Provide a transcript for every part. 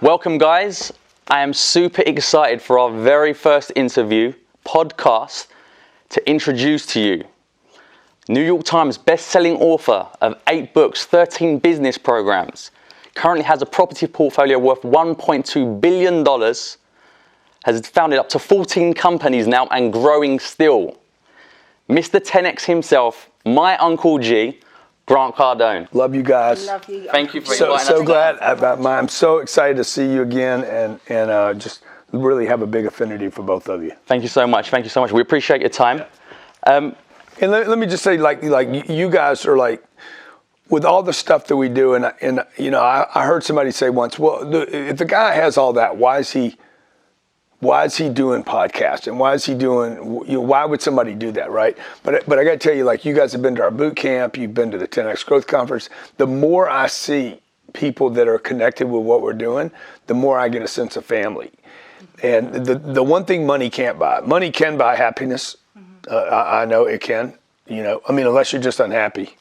Welcome, guys. I am super excited for our very first interview podcast to introduce to you New York Times best-selling author of 8 books, 13 business programs, currently has a property portfolio worth $1.2 billion, has founded up to 14 companies now and growing still. Mr. 10X himself, my Uncle G, Grant Cardone. Love you guys. Love you. Thank you for inviting us. So glad. I'm so excited to see you again and just really have a big affinity for both of you. Thank you so much. Thank you so much. We appreciate your time. And let me just say, like you guys are like, with all the stuff that we do, and you know, I heard somebody say once, well, if the guy has all that, why is he doing podcasts, and why is he doing, why would somebody do that, right? But I got to tell you, like, you guys have been to our boot camp, you've been to the 10X Growth Conference. The more I see people that are connected with what we're doing, the more I get a sense of family. And the one thing money can't buy. Money can buy happiness. I know it can, you know, I mean, unless you're just unhappy,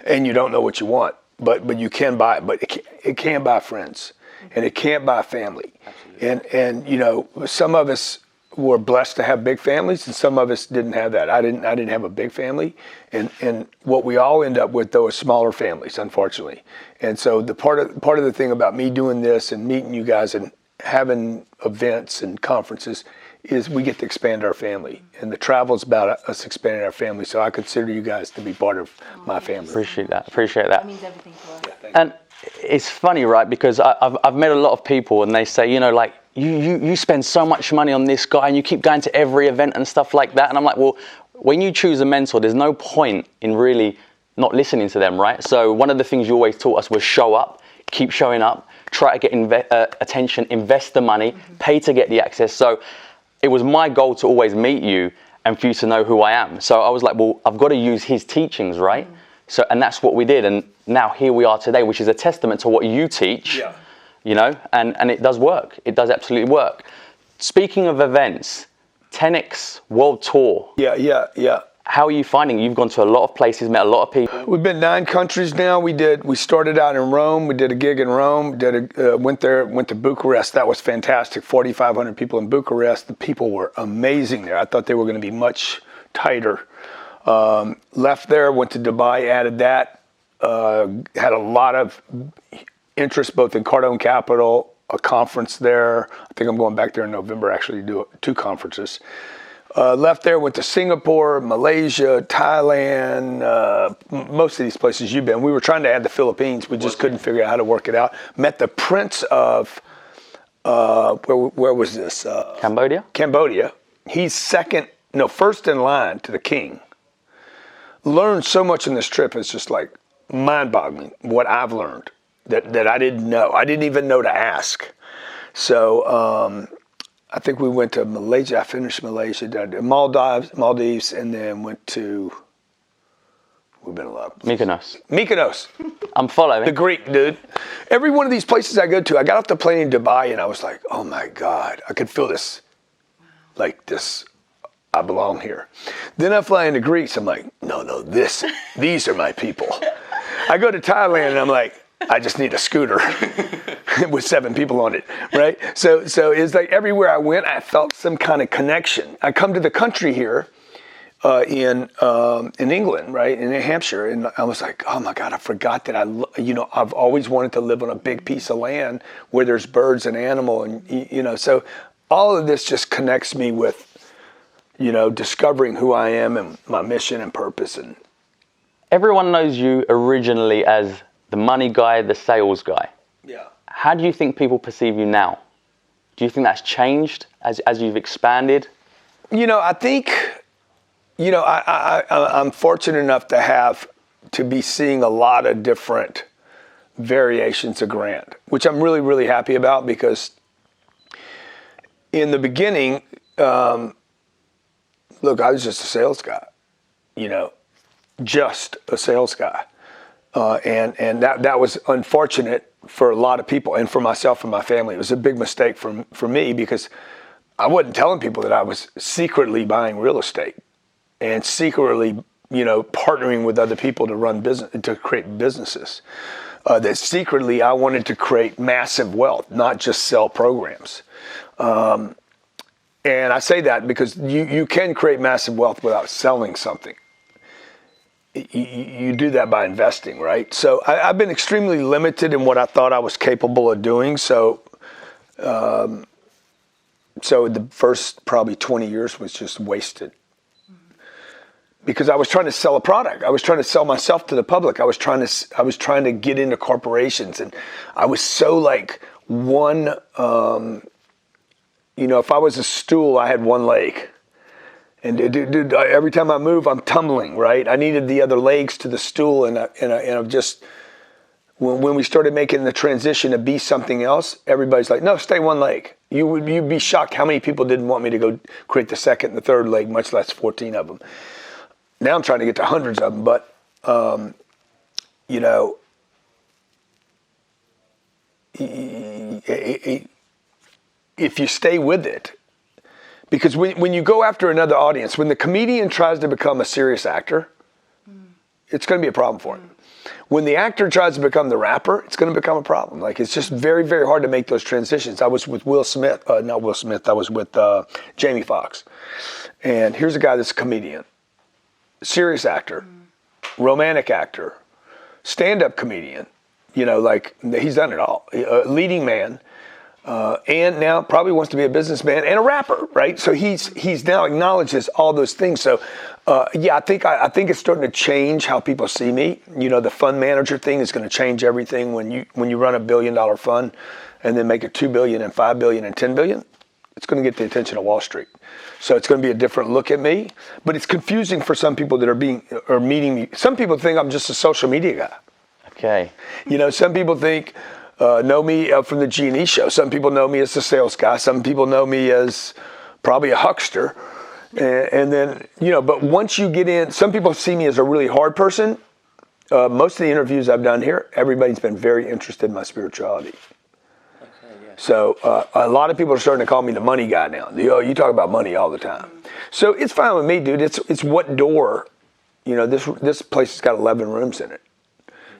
and you don't know what you want, but you can buy it, but it can't buy friends, and it can't buy family. And you know, some of us were blessed to have big families, and some of us didn't have that. I didn't have a big family, and what we all end up with though is smaller families, unfortunately. And so the part of the thing about me doing this and meeting you guys and having events and conferences is we get to expand our family, and the travel is about us expanding our family. So I consider you guys to be part of my family. Appreciate that. That means everything to us. Yeah, And it's funny, right? Because I've met a lot of people, and they say, you know, like, you spend so much money on this guy, and you keep going to every event and stuff like that. And I'm like, well, when you choose a mentor, there's no point in really not listening to them, right? So one of the things you always taught us was show up, keep showing up, try to get attention, invest the money, pay to get the access. So it was my goal to always meet you and for you to know who I am. So I was like, well, I've got to use his teachings, right? So, and that's what we did. And now here we are today, which is a testament to what you teach, you know, and it does work. It does absolutely work. Speaking of events, 10X World Tour. Yeah. How are you finding it? You've gone to a lot of places, met a lot of people. We've been 9 countries now. We started out in Rome. We did a gig in Rome. Went to Bucharest. That was fantastic. 4,500 people in Bucharest. The people were amazing there. I thought they were going to be much tighter. Left there, went to Dubai, added that. Had a lot of interest both in Cardone Capital, a conference there. I think I'm going back there in November actually to do 2 conferences. Left there, went to Singapore, Malaysia, Thailand, most of these places you've been. We were trying to add the Philippines. We just couldn't figure out how to work it out. Met the Prince of, where was this? Cambodia? Cambodia. He's first in line to the king. Learned so much in this trip. It's just like mind-boggling what I've learned that I didn't know. I didn't even know to ask. So I think we went to Malaysia. I finished Malaysia, did Maldives, and then went to, we've been a lot of places. Mykonos. I'm following. The Greek, dude. Every one of these places I go to, I got off the plane in Dubai and I was like, oh my God, I could feel this, like this, I belong here. Then I fly into Greece, I'm like, no, these are my people. I go to Thailand and I'm like, I just need a scooter with 7 people on it, right? So it's like everywhere I went, I felt some kind of connection. I come to the country here in England, right, in New Hampshire, and I was like, oh my God, I forgot that I've always wanted to live on a big piece of land where there's birds and animal, and so all of this just connects me with, discovering who I am and my mission and purpose. And everyone knows you originally as the money guy, the sales guy. Yeah. How do you think people perceive you now? Do you think that's changed as you've expanded? I think, I'm fortunate enough to be seeing a lot of different variations of Grant, which I'm really, really happy about, because in the beginning, look, I was just a sales guy, just a sales guy. And that was unfortunate for a lot of people, and for myself and my family. It was a big mistake for me, because I wasn't telling people that I was secretly buying real estate and secretly, partnering with other people to run business, to create businesses. that secretly I wanted to create massive wealth, not just sell programs. And I say that because you can create massive wealth without selling something. You do that by investing, right? So I've been extremely limited in what I thought I was capable of doing. So the first probably 20 years was just wasted. Because I was trying to sell a product. I was trying to sell myself to the public. I was trying to get into corporations, and I was so like one. If I was a stool, I had one leg, and dude, every time I move, I'm tumbling. Right? I needed the other legs to the stool, and I'm just. When we started making the transition to be something else, everybody's like, "No, stay one leg." You'd be shocked how many people didn't want me to go create the second and the third leg, much less 14 of them. Now I'm trying to get to hundreds of them, but, if you stay with it, because when you go after another audience, when the comedian tries to become a serious actor, it's going to be a problem for him. When the actor tries to become the rapper, it's going to become a problem. Like, it's just very, very hard to make those transitions. I was with I was with Jamie Foxx. And here's a guy that's a comedian. Serious actor, romantic actor, stand-up comedian, he's done it all. Leading man, and now probably wants to be a businessman and a rapper, right? So he's now acknowledges all those things. So I think it's starting to change how people see me. The fund manager thing is going to change everything when you run $1 billion fund and then make it $2 billion and $5 billion and $10 billion. It's going to get the attention of Wall Street. So it's going to be a different look at me, but it's confusing for some people that are meeting me. Some people think I'm just a social media guy. Okay. Some people know me from the G&E show. Some people know me as a sales guy. Some people know me as probably a huckster. And then, but once you get in, some people see me as a really hard person. Most of the interviews I've done here, everybody's been very interested in my spirituality. So a lot of people are starting to call me the money guy now. You talk about money all the time. So it's fine with me, dude. It's what door. This place has got 11 rooms in it.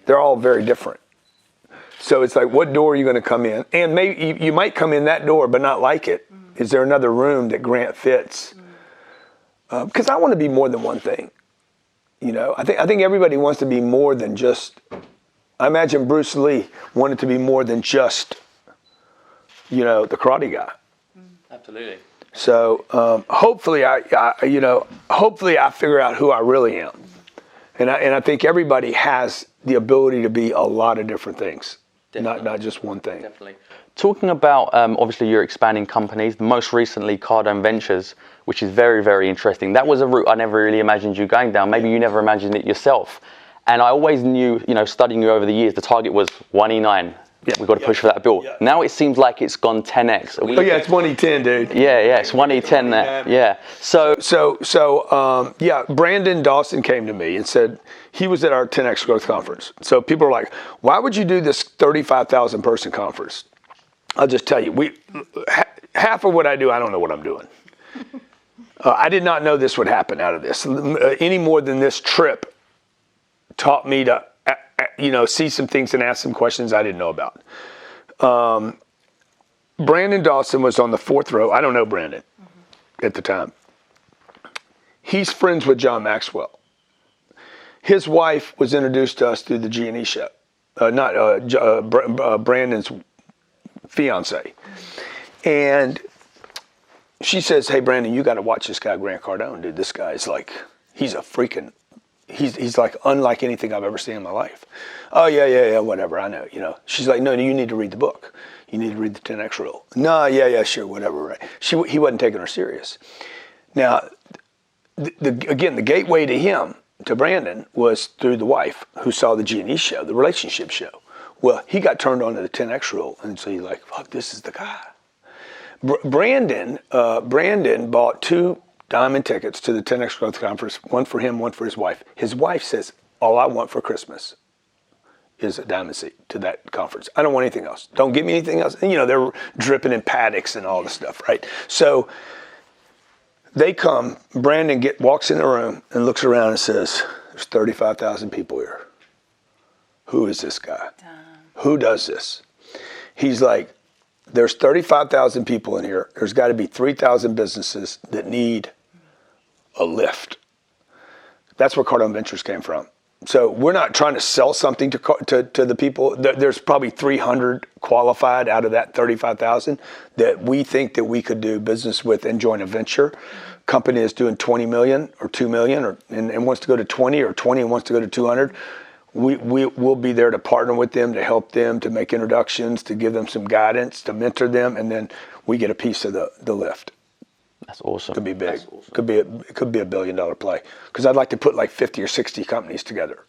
They're all very different. So it's like, what door are you going to come in? And maybe you might come in that door but not like it. Is there another room that Grant fits? Because I want to be more than one thing. I think everybody wants to be more than just. I imagine Bruce Lee wanted to be more than just. The karate guy. Absolutely. So hopefully I figure out who I really am, and I think everybody has the ability to be a lot of different things, not just one thing. Definitely. Talking about obviously you're expanding companies. Most recently, Cardone Ventures, which is very, very interesting. That was a route I never really imagined you going down. Maybe you never imagined it yourself. And I always knew, studying you over the years, the target was 1E9. Yeah, we've got to push for that bill. Yeah. Now it seems like it's gone 10x. It's 1E10, dude. Yeah, it's 1E10 there. Yeah. So Brandon Dawson came to me and said he was at our 10x Growth Conference. So people are like, why would you do this 35,000 person conference? I'll just tell you, half of what I do, I don't know what I'm doing. I did not know this would happen out of this any more than this trip taught me to see some things and ask some questions I didn't know about. Brandon Dawson was on the fourth row. I don't know Brandon at the time. He's friends with John Maxwell. His wife was introduced to us through the G&E show. Brandon's fiance. And she says, hey, Brandon, you got to watch this guy, Grant Cardone, dude. This guy's like, he's like unlike anything I've ever seen in my life. Oh, yeah, whatever, I know, She's like, no, you need to read the book. You need to read the 10X rule. No, yeah, sure, whatever, right. He wasn't taking her serious. Now, again, the gateway to him, to Brandon, was through the wife who saw the G&E show, the relationship show. Well, he got turned on to the 10X rule, and so he's like, fuck, this is the guy. Brandon bought 2 diamond tickets to the 10X Growth Conference, one for him, one for his wife. His wife says, all I want for Christmas is a diamond seat to that conference. I don't want anything else. Don't give me anything else. And, they're dripping in paddocks and all this stuff, right? So they come, Brandon walks in the room and looks around and says, there's 35,000 people here. who is this guy? Who does this? He's like, there's 35,000 people in here. There's got to be 3,000 businesses that need a lift. That's where Cardone Ventures came from. So we're not trying to sell something to the people. There's probably 300 qualified out of that 35,000 that we think that we could do business with and join a venture. Company is doing 20 million or 2 million and wants to go to 20, or 20 and wants to go to 200. We'll be there to partner with them, to help them, to make introductions, to give them some guidance, to mentor them, and then we get a piece of the lift. That's awesome. Could be big. Awesome. Could be $1 billion play. Because I'd like to put like 50 or 60 companies together.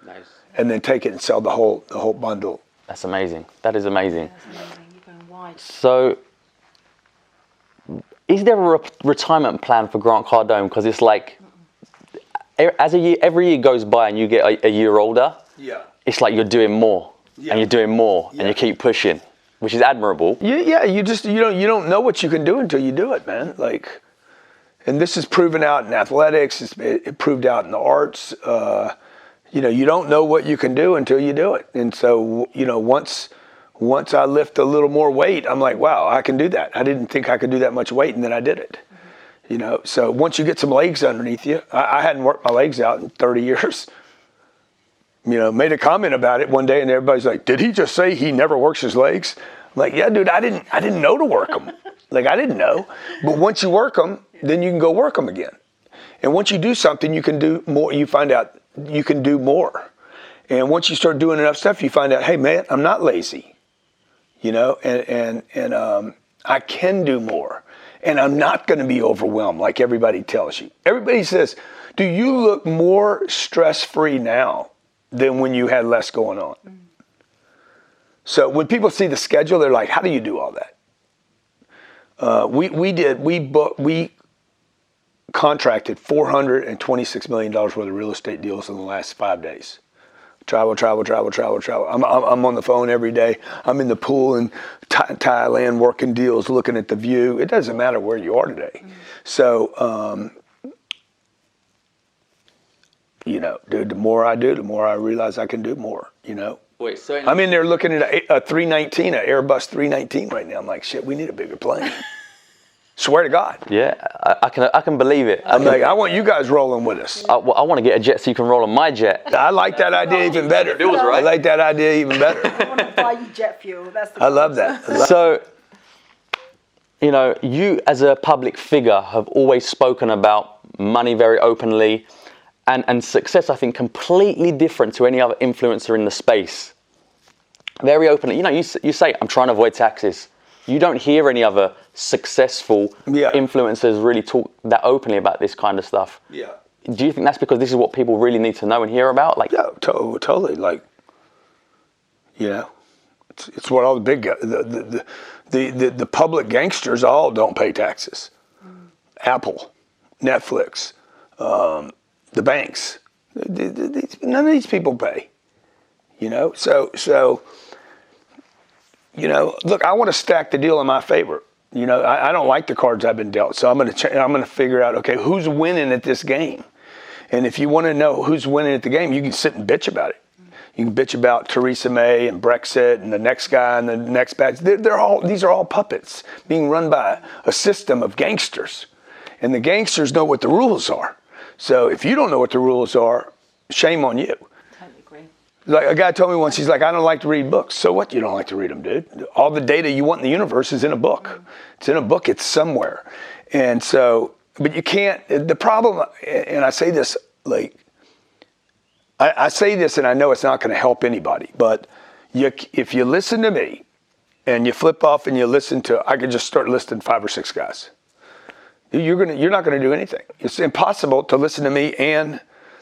Nice. And then take it and sell the whole bundle. That's amazing. That is amazing. That's amazing. You're going wide. So, is there a retirement plan for Grant Cardone? Because it's like, every year goes by and you get a year older. Yeah. It's like you're doing more, and you're doing more, and you keep pushing, which is admirable. Yeah. You don't know what you can do until you do it, man. Like, and this is proven out in athletics. It's proved out in the arts. You don't know what you can do until you do it. And so, once I lift a little more weight, I'm like, wow, I can do that. I didn't think I could do that much weight, and then I did it. So once you get some legs underneath you, I hadn't worked my legs out in 30 years. Made a comment about it one day, and everybody's like, did he just say he never works his legs? I'm like, yeah, dude, I didn't know to work them. Like, I didn't know. But once you work them, then you can go work them again. And once you do something, you can do more. You find out you can do more. And once you start doing enough stuff, you find out, hey, man, I'm not lazy. And I can do more. And I'm not going to be overwhelmed like everybody tells you. Everybody says, do you look more stress-free now than when you had less going on? So when people see the schedule, they're like, how do you do all that? We contracted $426 million worth of real estate deals in the last 5 days. Travel. I'm on the phone every day. I'm in the pool in Thailand working deals, looking at the view. It doesn't matter where you are today. So, dude, the more I do, the more I realize I can do more, Wait, so I'm in there looking at a 319, an Airbus 319 right now. I'm like, shit, we need a bigger plane. Swear to God. Yeah, I can believe it. I'm like, I want you guys rolling with us. I want to get a jet so you can roll on my jet. I like that idea even better. It was right. I like that idea even better. I want to buy you jet fuel. That's the I love that. So, you as a public figure have always spoken about money very openly, and success, I think, completely different to any other influencer in the space. Very openly. You say, I'm trying to avoid taxes. You don't hear any other successful influencers really talk that openly about this kind of stuff. Yeah. Do you think that's because this is what people really need to know and hear about? Like, yeah, totally. Like, it's what all the big guys, the public gangsters all don't pay taxes. Apple, Netflix, the banks, none of these people pay. So. Look, I want to stack the deal in my favor. I don't like the cards I've been dealt, so I'm going to figure out, okay, who's winning at this game? And if you want to know who's winning at the game, you can sit and bitch about it. You can bitch about Theresa May and Brexit and the next guy and the next batch. These are all puppets being run by a system of gangsters, and the gangsters know what the rules are. So if you don't know what the rules are, shame on you. Like a guy told me once, he's like, I don't like to read books. So what? You don't like to read them, dude? All the data you want in the universe is in a book. It's in a book. It's somewhere. And so, but you can't, the problem, and I say this, like, I say this and I know it's not going to help anybody, but if you listen to me and you flip off and you listen to, I could just start listing 5 or 6 guys. You're not going to do anything. It's impossible to listen to me and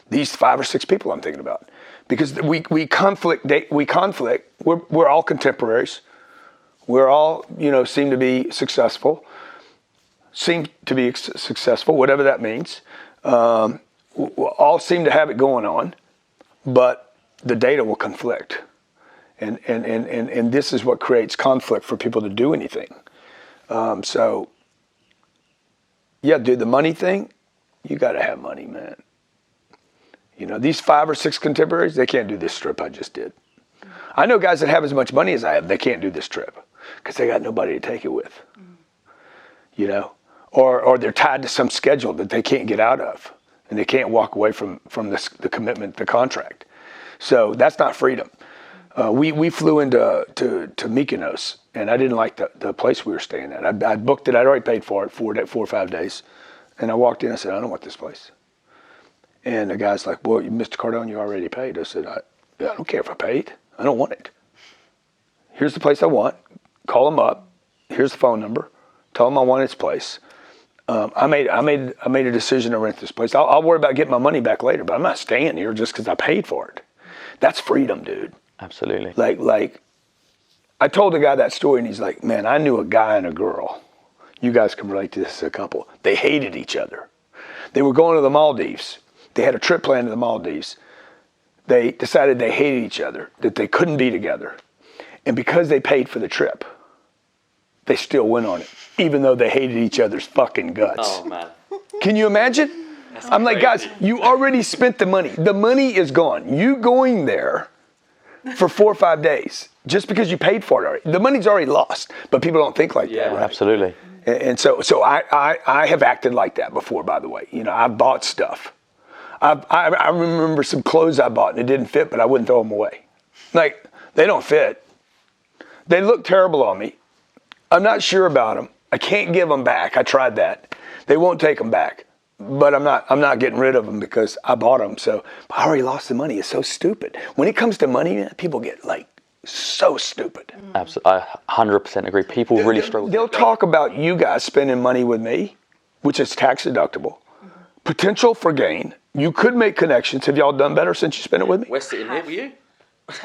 these 5 or 6 people I'm thinking about. Because we conflict. We're all contemporaries. We're all, seem to be successful. Whatever that means. All seem to have it going on, but the data will conflict. And this is what creates conflict for people to do anything. So, yeah, dude, the money thing, you got to have money, man. You know, these 5 or 6 contemporaries, they can't do this trip I just did. I know guys that have as much money as I have, they can't do this trip because they got nobody to take it with. You know, or they're tied to some schedule that they can't get out of, and they can't walk away from the commitment, the contract. So that's not freedom. We flew into Mykonos, and I didn't like the place we were staying at. I booked it. I'd already paid for it 4 or 5 days. And I walked in. I said, I don't want this place. And the guy's like, well, Mr. Cardone, you already paid. I said, I don't care if I paid. I don't want it. Here's the place I want. Call them up. Here's the phone number. Tell them I want its place. I made a decision to rent this place. I'll worry about getting my money back later, but I'm not staying here just because I paid for it. That's freedom, dude. Absolutely. Like, I told the guy that story, and he's like, man, I knew a guy and a girl. You guys can relate to this as a couple. They hated each other. They were going to the Maldives. They had a trip planned to the Maldives. They decided they hated each other, that they couldn't be together. And because they paid for the trip, they still went on it, even though they hated each other's fucking guts. Oh, man. Can you imagine? I'm like, guys, you already spent the money. The money is gone. You going there for 4 or 5 days, just because you paid for it already. The money's already lost, but people don't think like that, right? Absolutely. And so I have acted like that before, by the way. You know, I've bought stuff. I remember some clothes I bought and it didn't fit, but I wouldn't throw them away. Like, they don't fit. They look terrible on me. I'm not sure about them. I can't give them back. I tried that. They won't take them back. But I'm not getting rid of them because I bought them. So I already lost the money. It's so stupid. When it comes to money, man, people get like so stupid. Absolutely. I 100% agree. People really struggle. They'll talk about you guys spending money with me, which is tax deductible. Potential for gain. You could make connections. Have y'all done better since you spent it with me? We're sitting here with you.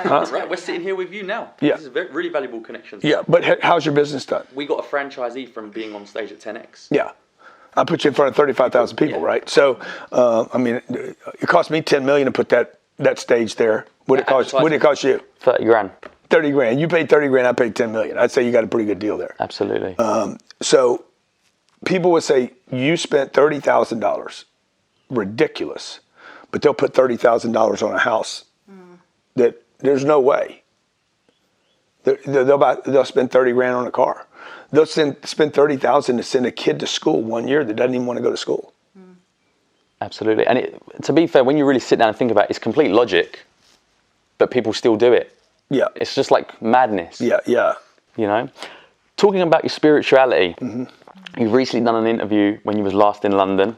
Right, we're sitting here with you now. Yeah. This is a really valuable connection. Yeah, but how's your business done? We got a franchisee from being on stage at 10X. Yeah. I put you in front of 35,000 people, right? So, I mean, it cost me $10 million to put that stage there. What did it cost you? 30 grand. 30 grand. You paid 30 grand, I paid 10 million. I'd say you got a pretty good deal there. Absolutely. So people would say, you spent $30,000. Ridiculous. But they'll put $30,000 on a house that there's no way. They'll spend 30 grand on a car. They'll spend 30,000 to send a kid to school 1 year that doesn't even want to go to school. Absolutely. And to be fair, when you really sit down and think about it, it's complete logic, but people still do it. Yeah. It's just like madness. Yeah. You know? Talking about your spirituality, you've recently done an interview when you was last in London,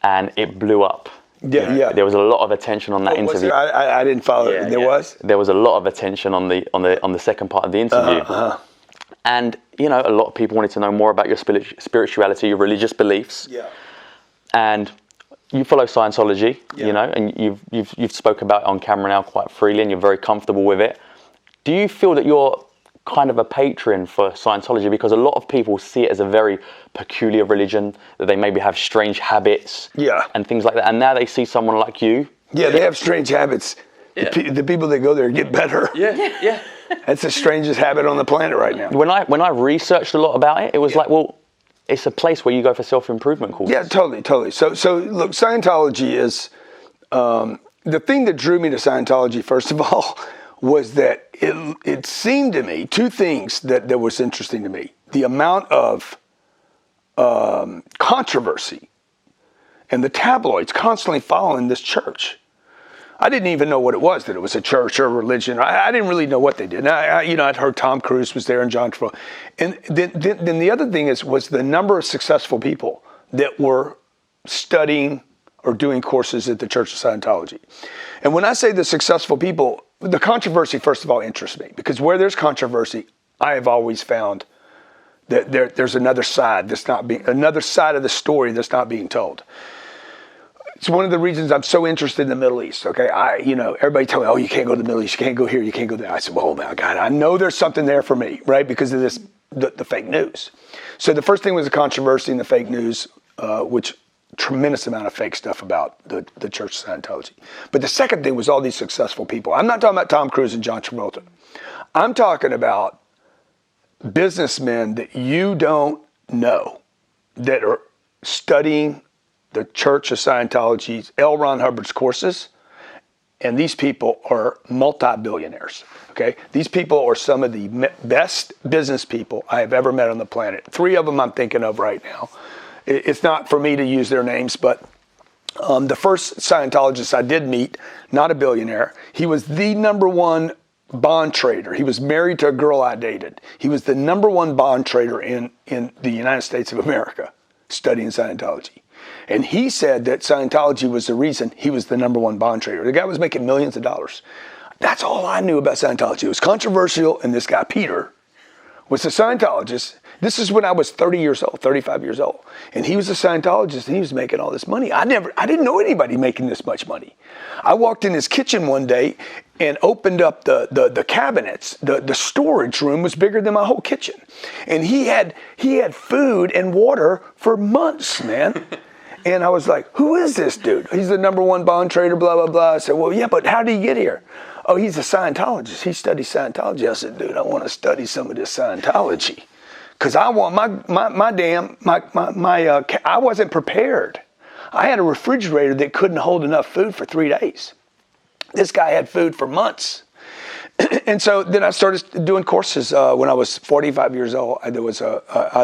and it blew up. Yeah. There was a lot of attention on that interview. I didn't follow it. There was? There was a lot of attention on the second part of the interview. And, you know, a lot of people wanted to know more about your spirituality, your religious beliefs. Yeah. And you follow Scientology, you know, and you've spoken about it on camera now quite freely, and you're very comfortable with it. Do you feel that you're kind of a patron for Scientology? Because a lot of people see it as a very peculiar religion, that they maybe have strange habits and things like that. And now they see someone like you. Yeah, they have strange habits. Yeah. The people that go there get better. Yeah. That's the strangest habit on the planet right now. When I researched a lot about it, it was like, well, it's a place where you go for self-improvement courses. Yeah, totally. So look, Scientology is, the thing that drew me to Scientology, first of all, was that it seemed to me, two things that was interesting to me. The amount of controversy and the tabloids constantly following this church. I didn't even know what it was, that it was a church or a religion. I didn't really know what they did. And I'd heard Tom Cruise was there and John Travolta. And then the other thing was the number of successful people that were studying or doing courses at the Church of Scientology. And when I say the successful people, the controversy, first of all, interests me. Because where there's controversy, I have always found that there's another side another side of the story that's not being told. It's one of the reasons I'm so interested in the Middle East, okay? Everybody tell me, oh, you can't go to the Middle East, you can't go here, you can't go there. I said, well, my God, I know there's something there for me, right? Because of the fake news. So the first thing was the controversy and the fake news, which tremendous amount of fake stuff about the Church of Scientology. But the second thing was all these successful people. I'm not talking about Tom Cruise and John Travolta. I'm talking about businessmen that you don't know that are studying the Church of Scientology's L. Ron Hubbard's courses And these people are multi-billionaires, okay? These people are some of the best business people I have ever met on the planet. 3 of them I'm thinking of right now. It's not for me to use their names, but the first Scientologist I did meet, not a billionaire, he was the #1 bond trader. He was married to a girl I dated. He was the #1 bond trader in the United States of America, studying Scientology. And he said that Scientology was the reason he was the #1 bond trader. The guy was making millions of dollars. That's all I knew about Scientology. It was controversial, and this guy, Peter, was a Scientologist. This is when I was 30 years old, 35 years old. And he was a Scientologist, and he was making all this money. I didn't know anybody making this much money. I walked in his kitchen one day and opened up the cabinets. The storage room was bigger than my whole kitchen. And he had food and water for months, man. And I was like, who is this dude? He's the #1 bond trader, blah, blah, blah. I said, well, yeah, but how did he get here? Oh, he's a Scientologist. He studies Scientology. I said, dude, I want to study some of this Scientology. Because I want I wasn't prepared. I had a refrigerator that couldn't hold enough food for 3 days. This guy had food for months. And so then I started doing courses when I was 45 years old. I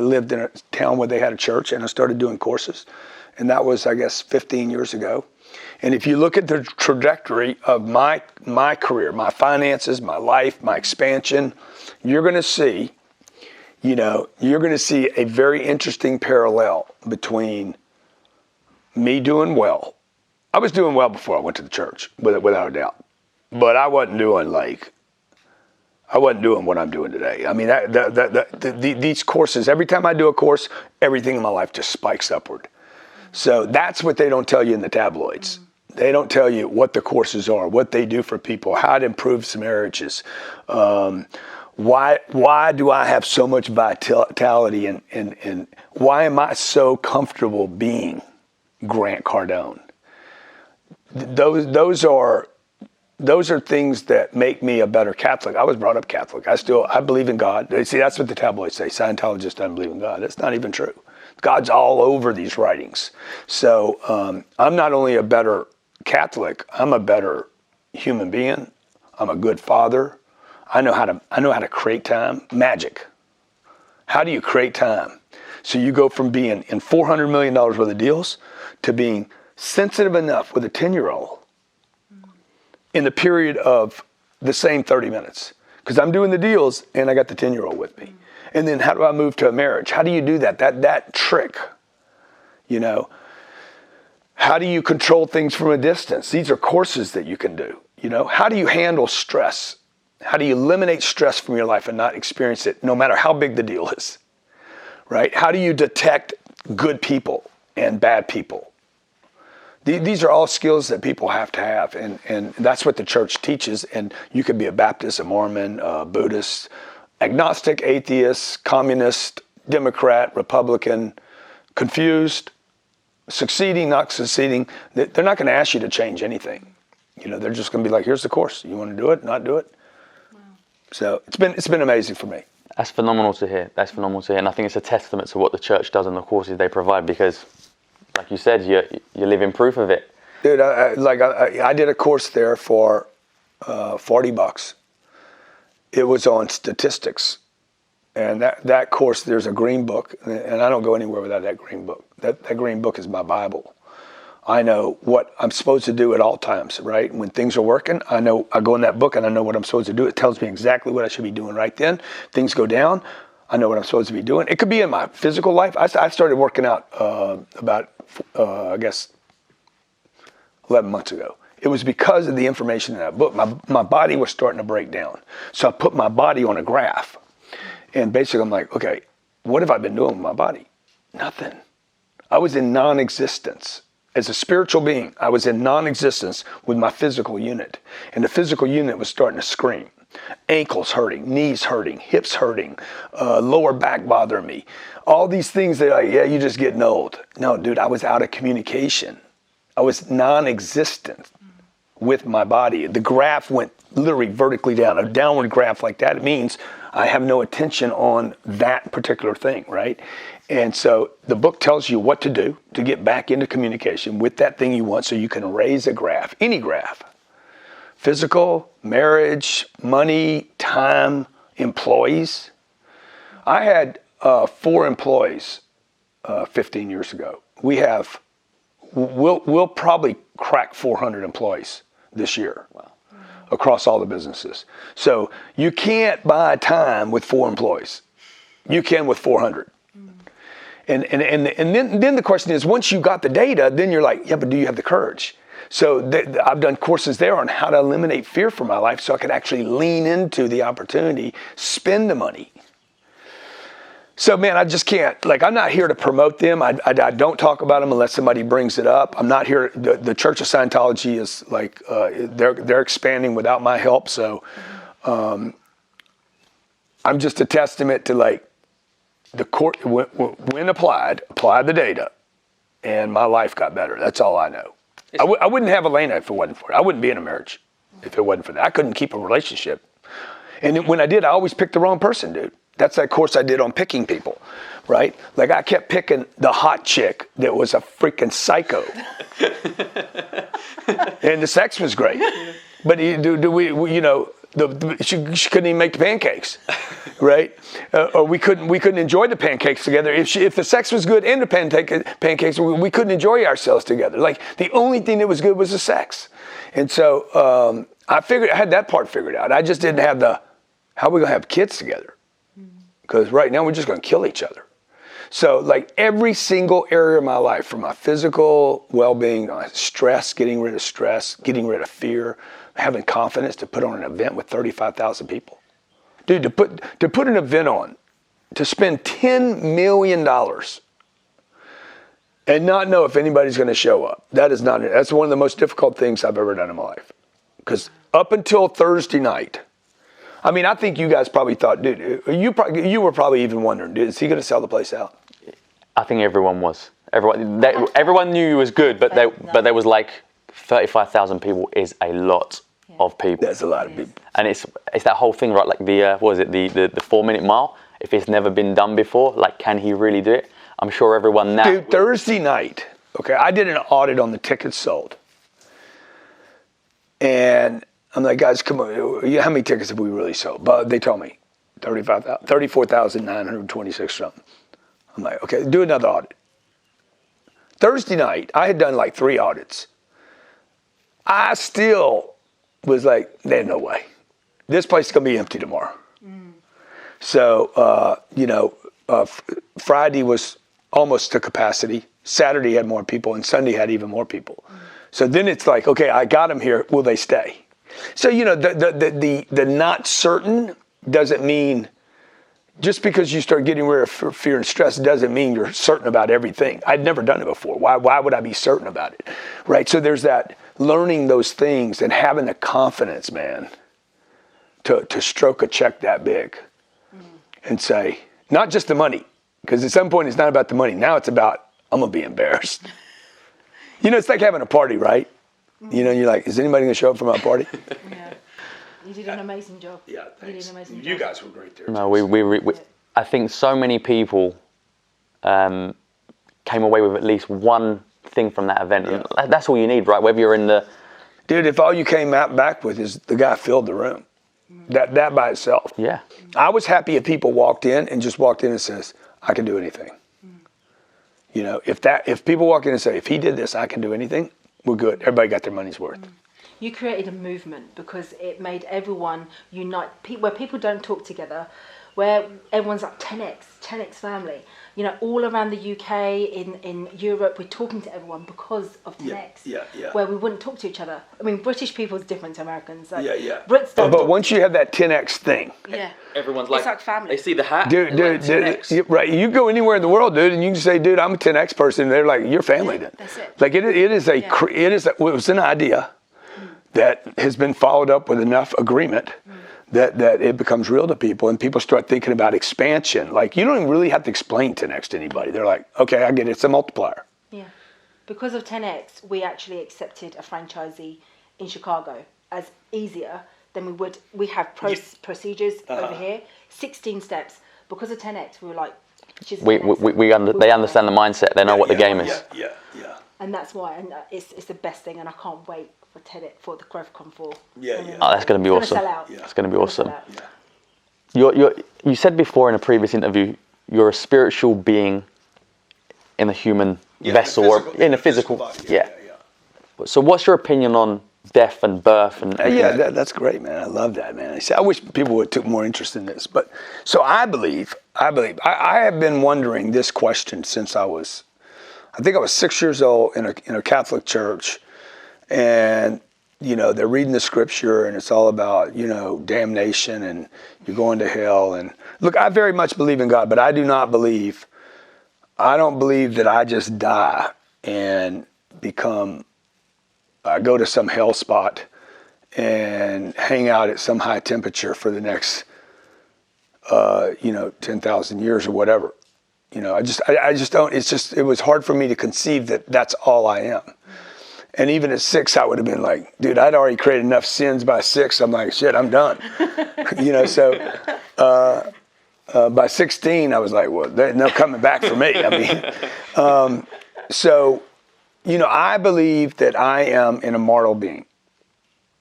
lived in a town where they had a church, and I started doing courses. And that was, I guess, 15 years ago. And if you look at the trajectory of my career, my finances, my life, my expansion, you're going to see a very interesting parallel between me doing well. I was doing well before I went to the church, without a doubt. But I wasn't doing what I'm doing today. I mean, these courses, every time I do a course, everything in my life just spikes upward. So that's what they don't tell you in the tabloids. They don't tell you what the courses are, what they do for people, how it improves marriages. Why do I have so much vitality and why am I so comfortable being Grant Cardone? Those are things that make me a better Catholic. I was brought up Catholic. I believe in God. See, that's what the tabloids say. Scientologists don't believe in God. That's not even true. God's all over these writings. So I'm not only a better Catholic, I'm a better human being. I'm a good father. I know how to create time. Magic. How do you create time? So you go from being in $400 million worth of deals to being sensitive enough with a 10-year-old in the period of the same 30 minutes. Because I'm doing the deals and I got the 10-year-old with me. And then how do I move to a marriage? How do you do that? That trick, How do you control things from a distance? These are courses that you can do, How do you handle stress? How do you eliminate stress from your life and not experience it, no matter how big the deal is, right? How do you detect good people and bad people? These are all skills that people have to have, and that's what the church teaches. And you could be a Baptist, a Mormon, a Buddhist, agnostic, atheist, communist, Democrat, Republican, confused, succeeding, not succeeding. They're not going to ask you to change anything. They're just going to be like, here's the course. You want to do it, not do it? Wow. So it's been amazing for me. That's phenomenal to hear. And I think it's a testament to what the church does and the courses they provide because, like you said, you're living proof of it. Dude, I did a course there for $40. It was on statistics. And that course, there's a green book, and I don't go anywhere without that green book. That green book is my Bible. I know what I'm supposed to do at all times, right? When things are working, I go in that book and I know what I'm supposed to do. It tells me exactly what I should be doing right then. Things go down, I know what I'm supposed to be doing. It could be in my physical life. I started working out about 11 months ago. It was because of the information in that book. My body was starting to break down. So I put my body on a graph. And basically I'm like, okay, what have I been doing with my body? Nothing. I was in non-existence. As a spiritual being, I was in non-existence with my physical unit. And the physical unit was starting to scream. Ankles hurting, knees hurting, hips hurting, lower back bothering me. All these things that you're just getting old. No, dude, I was out of communication. I was non-existent with my body. The graph went literally vertically down. A downward graph like that, it means I have no attention on that particular thing, right? And so the book tells you what to do to get back into communication with that thing you want so you can raise a graph, any graph. physical, marriage, money, time, employees. I had 4 employees 15 years ago. We'll probably crack 400 employees this year. Wow. Across all the businesses. So you can't buy time with 4 employees. You can with 400. And then the question is, once you got the data, then you're like, yeah, but do you have the courage? So I've done courses there on how to eliminate fear from my life so I could actually lean into the opportunity, spend the money. So, man, I just can't, I'm not here to promote them. I don't talk about them unless somebody brings it up. I'm not here. The Church of Scientology is they're expanding without my help. So I'm just a testament to the court, when applied the data, and my life got better. That's all I know. I wouldn't have Elena if it wasn't for it. I wouldn't be in a marriage if it wasn't for that. I couldn't keep a relationship. And when I did, I always picked the wrong person, dude. That's that course I did on picking people, right? I kept picking the hot chick that was a freaking psycho. And the sex was great. But she couldn't even make the pancakes, right? Or we couldn't enjoy the pancakes together. If the sex was good and the pancakes, we couldn't enjoy ourselves together. The only thing that was good was the sex. And so I had that part figured out. I just didn't have how are we going to have kids together? Because right now we're just going to kill each other. So every single area of my life, from my physical well-being, stress, getting rid of fear, having confidence to put on an event with 35,000 people. Dude, to put an event on, to spend $10 million and not know if anybody's going to show up. That's one of the most difficult things I've ever done in my life. Because up until Thursday night, I think you guys probably thought, dude, you were probably even wondering, dude, is he going to sell the place out? I think everyone was. Everyone knew he was good, but there was 35,000 people is a lot of people. That's a lot of people. And it's that whole thing, right? The 4-minute mile. If it's never been done before, can he really do it? I'm sure everyone now. Dude, Thursday night, okay, I did an audit on the tickets sold. And I'm like, guys, come on, how many tickets have we really sold? But they told me 34,926 something. I'm like, okay, do another audit. Thursday night, I had done 3 audits. I still was like, there's no way. This place is going to be empty tomorrow. So, Friday was almost to capacity. Saturday had more people, and Sunday had even more people. So then it's okay, I got them here. Will they stay? So, the not certain doesn't mean, just because you start getting rid of fear and stress doesn't mean you're certain about everything. I'd never done it before. Why would I be certain about it? Right? So there's that learning those things and having the confidence, man, to stroke a check that big and say, not just the money, because at some point it's not about the money. Now it's about, I'm going to be embarrassed. It's like having a party, right? You're like, is anybody going to show up for my party? Yeah. You did an amazing job. Yeah, thanks. You You guys were great there. No, we I think so many people came away with at least one thing from that event. Yeah. And that's all you need, right? Whether you're in the... Dude, if all you came back with is the guy filled the room, that by itself. Yeah. I was happy if people walked in and says, I can do anything. If people walk in and say, if he did this, I can do anything, we're good. Everybody got their money's worth. You created a movement because it made everyone unite, where people don't talk together, where everyone's like 10x family. All around the UK, in Europe, we're talking to everyone because of 10x. Yeah. Where we wouldn't talk to each other. British people is different to Americans. Yeah. Brits don't. But once you have that 10x thing. Yeah. Everyone's it's like family. They see the hat. Dude, right. You go anywhere in the world, dude, and you can say, dude, I'm a 10x person. And they're like, you're family then. That's it. It was an idea that has been followed up with enough agreement that it becomes real to people, and people start thinking about expansion. You don't even really have to explain 10x to anybody. They're like, okay, I get it. It's a multiplier. Yeah. Because of 10x, we actually accepted a franchisee in Chicago as easier than we would. We have procedures over here, 16 steps. Because of 10x, we were like, They understand the mindset. They know what the game is. Yeah. And that's why, and it's the best thing, and I can't wait for the GrowthCon 4. Yeah, And yeah. Oh, that's going to be it's awesome. gonna sell out. That's going to be It's gonna awesome. sell out. You said before in a previous interview, you're a spiritual being in a human vessel or in a physical body. yeah. So what's your opinion on death and birth and That's great, man. I love that, man. I wish people would took more interest in this. But so I have been wondering this question since I think I was 6 years old in a Catholic church, and they're reading the scripture, and it's all about damnation and you're going to hell. And look, I very much believe in God, but I don't believe that I just die and I go to some hell spot and hang out at some high temperature for the next 10,000 years or whatever. I just don't. It was hard for me to conceive that that's all I am. And even at 6, I would have been like, dude, I'd already created enough sins by 6. I'm like, shit, I'm done. So by 16, I was like, well, there's no coming back for me. I mean, I believe that I am an immortal being.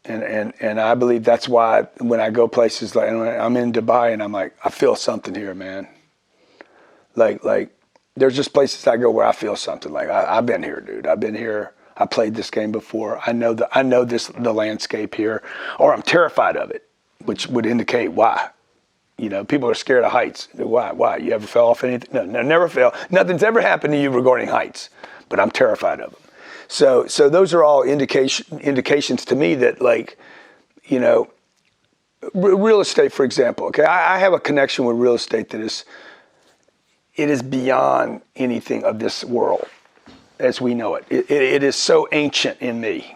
And I believe that's why when I go places like I'm in Dubai and I'm like, I feel something here, man. Like there's just places I go where I feel something. Like I've been here, dude. I've been here. I played this game before. I know the landscape here, or I'm terrified of it, which would indicate why. People are scared of heights. Why? You ever fell off anything? No, never fell. Nothing's ever happened to you regarding heights, but I'm terrified of them. So those are all indications to me that, real estate, for example. Okay, I have a connection with real estate that is beyond anything of this world as we know it. It is so ancient in me.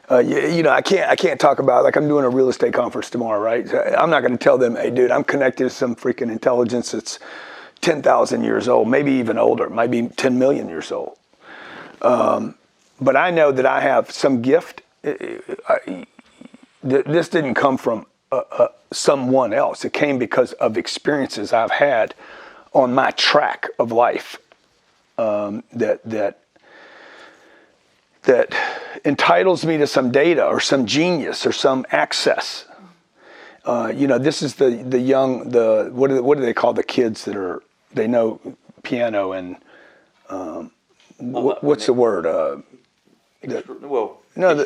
I can't talk about, like, I'm doing a real estate conference tomorrow, right? I'm not going to tell them, hey, dude, I'm connected to some freaking intelligence that's 10,000 years old, maybe even older, might be 10 million years old. But I know that I have some gift. This didn't come from someone else. It came because of experiences I've had on my track of life that entitles me to some data or some genius or some access. This is the young, what do they call the kids they know piano and what's the word?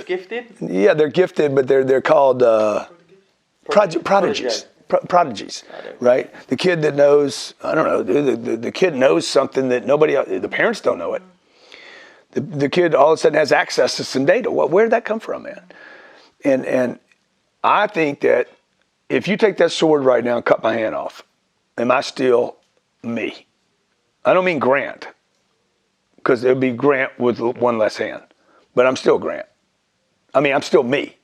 gifted? Yeah, they're gifted, but they're called prodigies. Prodigies, right? The kid that knows, I don't know, the kid knows something that nobody else, the parents don't know it. The kid all of a sudden has access to some data. Where did that come from, man? And I think that if you take that sword right now and cut my hand off, am I still me? I don't mean Grant, because it would be Grant with one less hand, but I'm still Grant. I mean, I'm still me,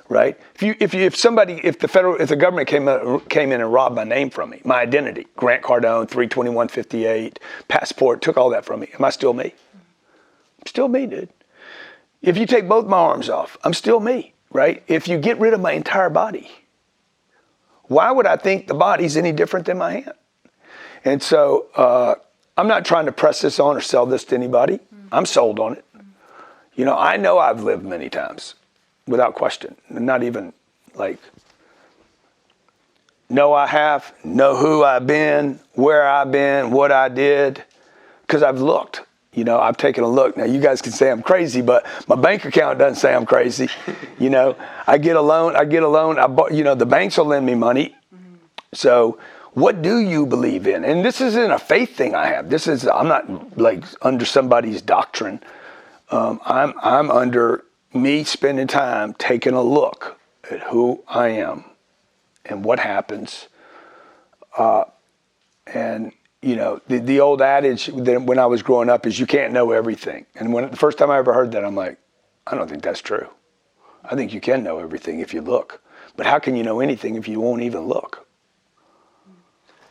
right? If the government came in and robbed my name from me, my identity, Grant Cardone, 32158, passport, took all that from me, am I still me? I'm still me, dude. If you take both my arms off, I'm still me, right? If you get rid of my entire body, why would I think the body's any different than my hand? And so I'm not trying to press this on or sell this to anybody. I'm sold on it. I know I've lived many times, without question. Not even know I have, know who I've been, where I've been, what I did, because I've looked. I've taken a look. Now, you guys can say I'm crazy, but my bank account doesn't say I'm crazy. I get a loan. The banks will lend me money. So what do you believe in? And this isn't a faith thing I have. I'm not under somebody's doctrine. I'm under me spending time taking a look at who I am and what happens. The old adage that when I was growing up is you can't know everything. And the first time I ever heard that, I'm like, I don't think that's true. I think you can know everything if you look. But how can you know anything if you won't even look?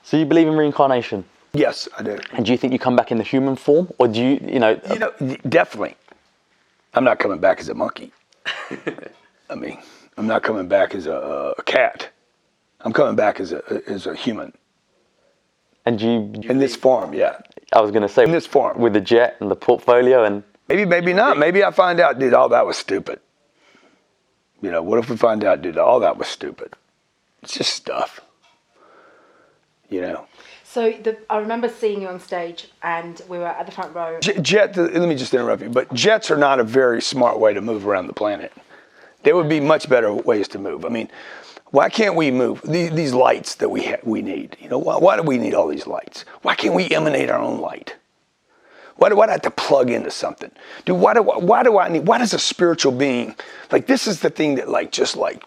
So you believe in reincarnation? Yes, I do. And do you think you come back in the human form, or do you, definitely. I'm not coming back as a monkey. I mean, I'm not coming back as a cat. I'm coming back as a human. And in this form, yeah. I was going to say, in this form, with the jet and the portfolio, and maybe not. Maybe I find out, dude, all that was stupid. You know, what if we find out, dude, all that was stupid? It's just stuff. You know. So I remember seeing you on stage, and we were at the front row. Let me just interrupt you, but jets are not a very smart way to move around the planet. There would be much better ways to move. I mean, why can't we move these lights that we need? You know, why do we need all these lights? Why can't we emanate our own light? Why do I have to plug into something? Dude, why does a spiritual being, like, this is the thing that just like,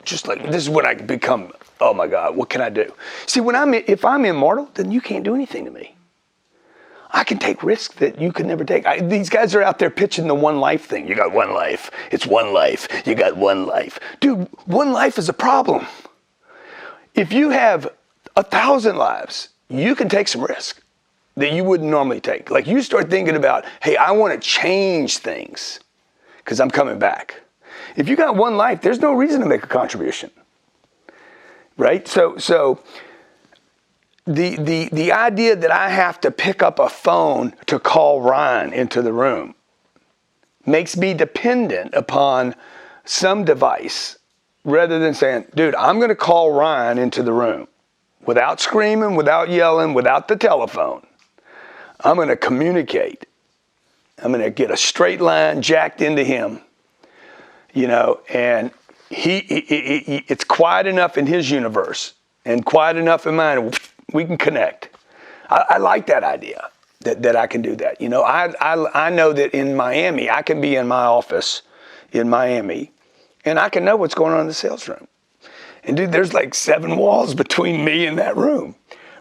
this is when I become, oh my God, what can I do? See, if I'm immortal, then you can't do anything to me. I can take risks that you could never take. These guys are out there pitching the one life thing. You got one life. It's one life. You got one life. Dude, one life is a problem. If you have 1,000 lives, you can take some risk that you wouldn't normally take. Like, you start thinking about, hey, I want to change things because I'm coming back. If you got one life, there's no reason to make a contribution, right? So the idea that I have to pick up a phone to call Ryan into the room makes me dependent upon some device rather than saying, dude, I'm going to call Ryan into the room without screaming, without yelling, without the telephone. I'm going to communicate. I'm going to get a straight line jacked into him. You know, and it's quiet enough in his universe and quiet enough in mine. We can connect. I like that idea that I can do that. You know, I know that in Miami, I can be in my office in Miami and I can know what's going on in the sales room. And dude, there's like 7 walls between me and that room,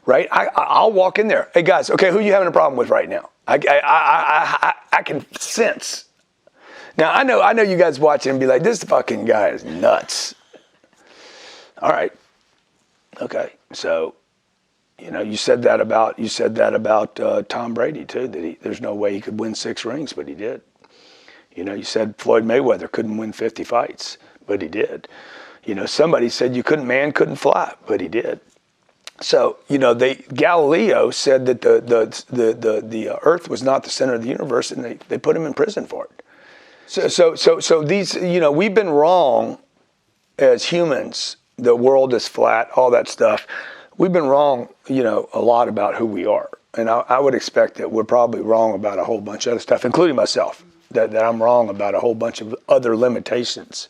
right? I'll walk in there. Hey guys, okay, who are you having a problem with right now? I can sense. Now, I know you guys watching and be like, this fucking guy is nuts. All right. Okay. So, you know, you said that about Tom Brady too, that there's no way he could win 6 rings, but he did. You know, you said Floyd Mayweather couldn't win 50 fights, but he did. You know, somebody said man couldn't fly, but he did. So, you know, Galileo said that the earth was not the center of the universe, and they put him in prison for it. So these, you know, we've been wrong as humans. The world is flat, all that stuff. We've been wrong, you know, a lot about who we are. And I would expect that we're probably wrong about a whole bunch of other stuff, including myself, that I'm wrong about a whole bunch of other limitations.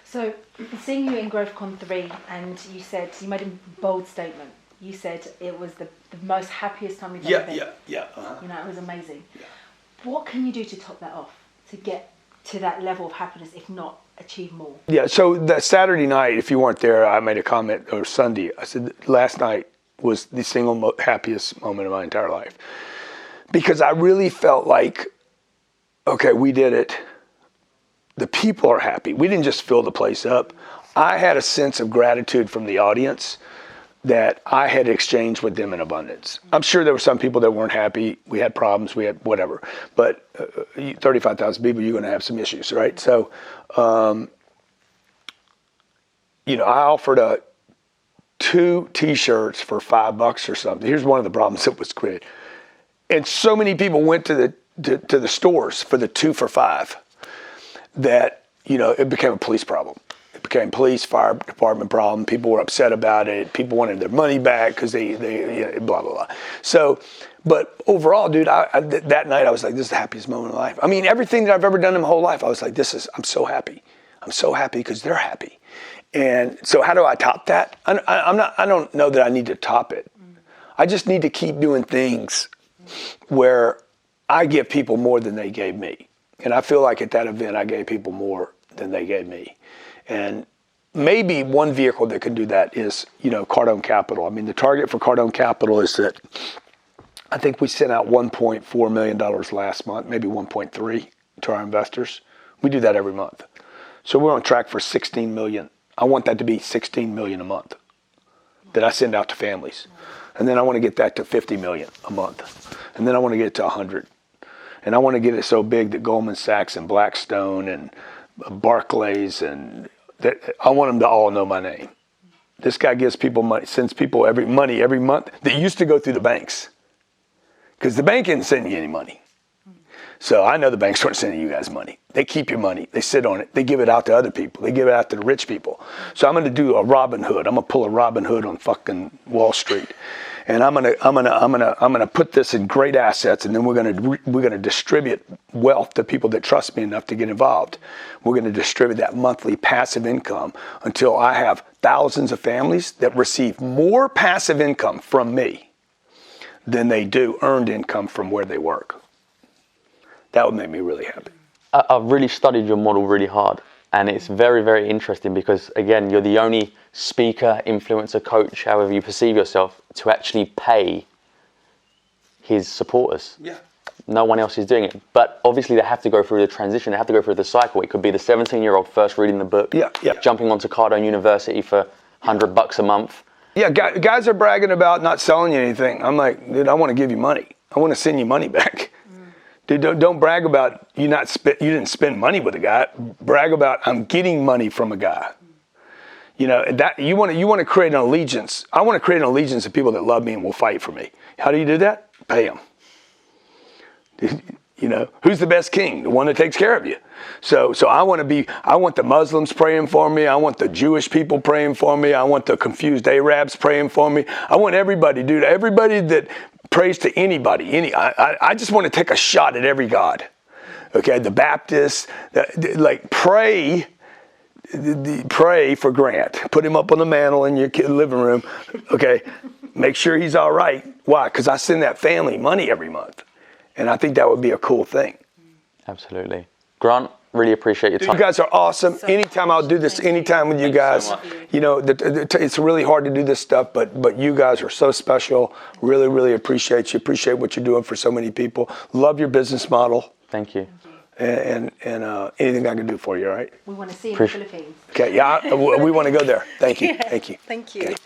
So, seeing you in GrowthCon 3, and you made a bold statement. You said it was the most happiest time you've ever been. Yeah. Uh-huh. You know, it was amazing. Yeah. What can you do to top that off, to get to that level of happiness, if not achieve more? Yeah, so that Saturday night, if you weren't there, I made a comment, or Sunday, I said last night was the single happiest moment of my entire life. Because I really felt like, okay, we did it. The people are happy. We didn't just fill the place up. I had a sense of gratitude from the audience that I had exchanged with them in abundance. I'm sure there were some people that weren't happy. We had problems, we had whatever. But 35,000 people, you're going to have some issues, right? So, you know, I offered 2 T-shirts for $5 or something. Here's one of the problems that was created. And so many people went to the stores for the 2 for $5 that, you know, it became a police problem. It became police, fire department problem. People were upset about it. People wanted their money back because they you know, blah, blah, blah. So, but overall, dude, that night I was like, this is the happiest moment of my life. I mean, everything that I've ever done in my whole life, I was like, I'm so happy. I'm so happy because they're happy. And so how do I top that? I don't know that I need to top it. I just need to keep doing things where I give people more than they gave me. And I feel like at that event, I gave people more than they gave me. And maybe one vehicle that can do that is, you know, Cardone Capital. I mean, the target for Cardone Capital is that I think we sent out $1.4 million last month, maybe 1.3 to our investors. We do that every month. So we're on track for 16 million. I want that to be 16 million a month that I send out to families. And then I want to get that to 50 million a month. And then I want to get it to 100. And I want to get it so big that Goldman Sachs and Blackstone and Barclays and I want them to all know my name. This guy gives people money, sends people money every month that used to go through the banks. Because the bank isn't sending you any money. So I know the banks aren't sending you guys money. They keep your money. They sit on it. They give it out to other people. They give it out to the rich people. So I'm going to do a Robin Hood. I'm going to pull a Robin Hood on fucking Wall Street. And I'm gonna put this in great assets, and then we're gonna distribute wealth to people that trust me enough to get involved. We're gonna distribute that monthly passive income until I have thousands of families that receive more passive income from me than they do earned income from where they work. That would make me really happy. I've really studied your model really hard, and it's very, very interesting because, again, you're the only speaker, influencer, coach, however you perceive yourself, to actually pay his supporters. Yeah. No one else is doing it. But obviously they have to go through the transition. They have to go through the cycle. It could be the 17-year-old first reading the book, jumping onto Cardone University for $100 a month. Yeah, guys are bragging about not selling you anything. I'm like, dude, I want to give you money. I want to send you money back. Dude, don't brag about you didn't spend money with a guy. Brag about I'm getting money from a guy. You know, that you want to create an allegiance. I want to create an allegiance of people that love me and will fight for me. How do you do that? Pay them. You know, who's the best king? The one that takes care of you. So I want the Muslims praying for me. I want the Jewish people praying for me. I want the confused Arabs praying for me. I want everybody, dude. Everybody that prays to anybody. I just want to take a shot at every God. Okay, the Baptists, like pray for Grant. Put him up on the mantle in your living room. Okay, make sure he's all right. Why? Because I send that family money every month. And I think that would be a cool thing. Absolutely. Grant, really appreciate your time. You guys are awesome. Anytime I'll do this, anytime with you guys. You know, it's really hard to do this stuff, but you guys are so special. Really, really appreciate you. Appreciate what you're doing for so many people. Love your business model. Thank you. And anything I can do for you, all right? We want to see you in the Philippines. Okay, yeah, we want to go there. Thank you. Thank you. Thank you. Okay.